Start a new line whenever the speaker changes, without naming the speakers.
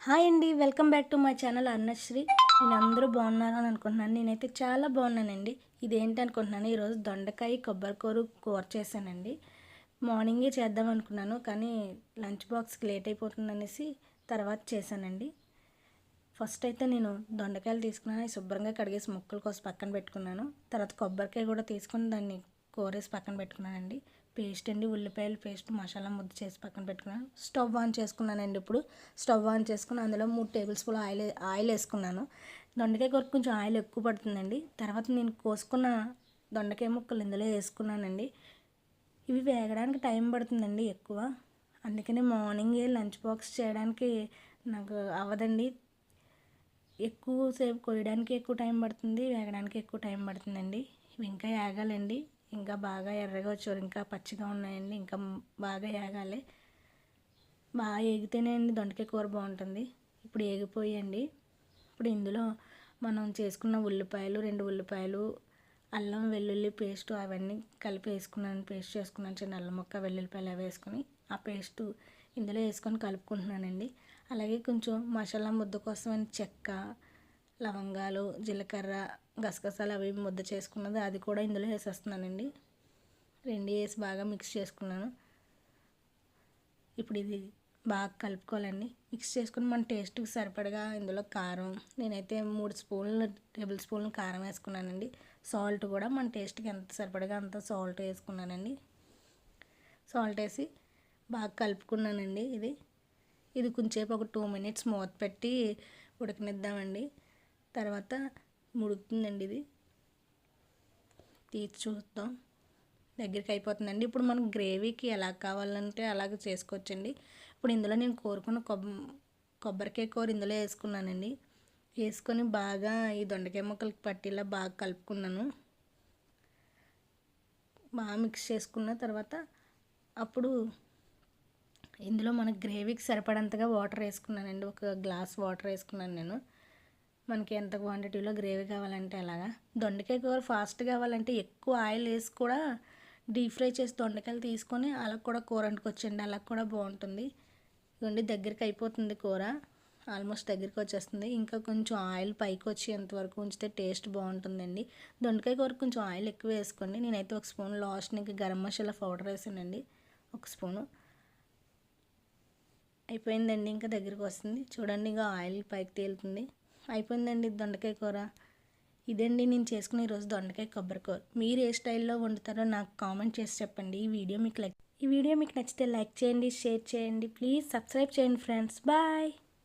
Hi అండి. Welcome back to my channel Annasri. నేను అందరూ బాగున్నారు అని అనుకుంటున్నాను. నేనైతే చాలా బాగున్నానండి. ఇదేంటి అనుకుంటున్నాను, ఈరోజు దొండకాయ కొబ్బరికూర కూర చేశానండి. మార్నింగే చేద్దాం అనుకున్నాను, కానీ లంచ్ బాక్స్కి లేట్ అయిపోతుందనేసి తర్వాత చేశానండి. ఫస్ట్ అయితే నేను దొండకాయలు తీసుకున్నాను, శుభ్రంగా కడిగేసి ముక్కలు కోసి పక్కన పెట్టుకున్నాను. తర్వాత కొబ్బరికాయ కూడా తీసుకొని దాన్ని కూరేసి పక్కన పెట్టుకున్నానండి. పేస్ట్ అండి, ఉల్లిపాయలు పేస్ట్, మసాలా ముద్ద చేసి పక్కన పెట్టుకున్నాను. స్టవ్ ఆన్ చేసుకున్నానండి. ఇప్పుడు స్టవ్ ఆన్ చేసుకుని అందులో 3 టేబుల్ స్పూన్ ఆయిల్ వేసుకున్నాను. దొండకాయ కూర కొంచెం ఆయిల్ ఎక్కువ పడుతుందండి. తర్వాత నేను కోసుకున్న దొండకాయ ముక్కలు ఇందులో వేసుకున్నానండి. ఇవి వేగడానికి టైం పడుతుందండి ఎక్కువ, అందుకనే మార్నింగే లంచ్ బాక్స్ చేయడానికి నాకు అవ్వదండి. ఎక్కువసేపు కొయ్యడానికి ఎక్కువ టైం పడుతుంది, వేగడానికి ఎక్కువ టైం పడుతుందండి. ఇవి ఇంకా వేగాలండి. ఇంకా బాగా ఎర్రగా వచ్చారు, ఇంకా పచ్చిగా ఉన్నాయండి, ఇంకా బాగా వేగాలి. బాగా ఏగితేనే అండి దొండకాయ కూర బాగుంటుంది. ఇప్పుడు ఏగిపోయండి. ఇప్పుడు ఇందులో మనం చేసుకున్న ఉల్లిపాయలు, 2 ఉల్లిపాయలు, అల్లం వెల్లుల్లి పేస్ట్ అవన్నీ కలిపి వేసుకున్నాను. పేస్ట్ చేసుకున్నాను, చిన్న అల్లం ముక్క, వెల్లుల్లిపాయలు అవి వేసుకొని ఆ పేస్ట్ ఇందులో వేసుకొని కలుపుకుంటున్నానండి. అలాగే కొంచెం మసాలా ముద్ద కోసం చెక్క, లవంగాలు, జీలకర్ర, గసగసాలు అవి ముద్ద చేసుకున్నది అది కూడా ఇందులో వేసేస్తున్నానండి. 2 వేసి బాగా మిక్స్ చేసుకున్నాను. ఇప్పుడు ఇది బాగా కలుపుకోవాలండి. మిక్స్ చేసుకుని మన టేస్ట్కి సరిపడగా ఇందులో కారం, నేనైతే 3 టేబుల్ స్పూన్లు కారం వేసుకున్నానండి. సాల్ట్ కూడా మన టేస్ట్కి ఎంత సరిపడగా అంత సాల్ట్ వేసుకున్నానండి. సాల్ట్ వేసి బాగా కలుపుకున్నానండి. ఇది కొంచెంసేపు ఒక 2 మినిట్స్ మూత పెట్టి ఉడకనిద్దామండి. తర్వాత ఉడుకుతుందండి. ఇది తీసి చూద్దాం. దగ్గరికి అయిపోతుందండి. ఇప్పుడు మనకు గ్రేవీకి ఎలా కావాలంటే అలాగ చేసుకోవచ్చండి. ఇప్పుడు ఇందులో నేను కోరుకున్న కొబ్బరికాయ కూర ఇందులో వేసుకున్నానండి. వేసుకొని బాగా ఈ దొండకాయ ముక్కలకి పట్టేలా బాగా కలుపుకున్నాను. బాగా మిక్స్ చేసుకున్న తర్వాత అప్పుడు ఇందులో మన గ్రేవీకి సరిపడంతగా వాటర్ వేసుకున్నానండి. 1 గ్లాస్ వాటర్ వేసుకున్నాను నేను. మనకి ఎంత క్వాంటిటీలో గ్రేవీ కావాలంటే అలాగా. దొండకాయ కూర ఫాస్ట్ కావాలంటే ఎక్కువ ఆయిల్ వేసి కూడా డీప్ ఫ్రై చేసి దొండకాయలు తీసుకొని అలా కూడా కూర వండుకోవచ్చండి. అలా కూడా బాగుంటుంది. ఇదిగోండి దగ్గరికి అయిపోతుంది కూర, ఆల్మోస్ట్ దగ్గరికి వచ్చేస్తుంది. ఇంకా కొంచెం ఆయిల్ పైకి వచ్చేంతవరకు ఉంచితే టేస్ట్ బాగుంటుందండి. దొండకాయ కూర కొంచెం ఆయిల్ ఎక్కువ వేసుకోండి. నేనైతే 1 స్పూన్ లాస్ట్కి గరం మసాలా పౌడర్ వేసానండి, 1 స్పూను. అయిపోయిందండి. ఇంకా దగ్గరికి వస్తుంది చూడండి, ఇంకా ఆయిల్ పైకి తేలుతుంది. అయిపోయిందండి దొండకాయ కూర. ఇదండి నేను చేసుకున్న ఈరోజు దొండకాయ కొబ్బరి కూర. మీరు ఏ స్టైల్లో వండుతారో నాకు కామెంట్ చేసి చెప్పండి. ఈ వీడియో మీకు నచ్చితే లైక్ చేయండి, షేర్ చేయండి, ప్లీజ్ సబ్స్క్రైబ్ చేయండి ఫ్రెండ్స్. బాయ్.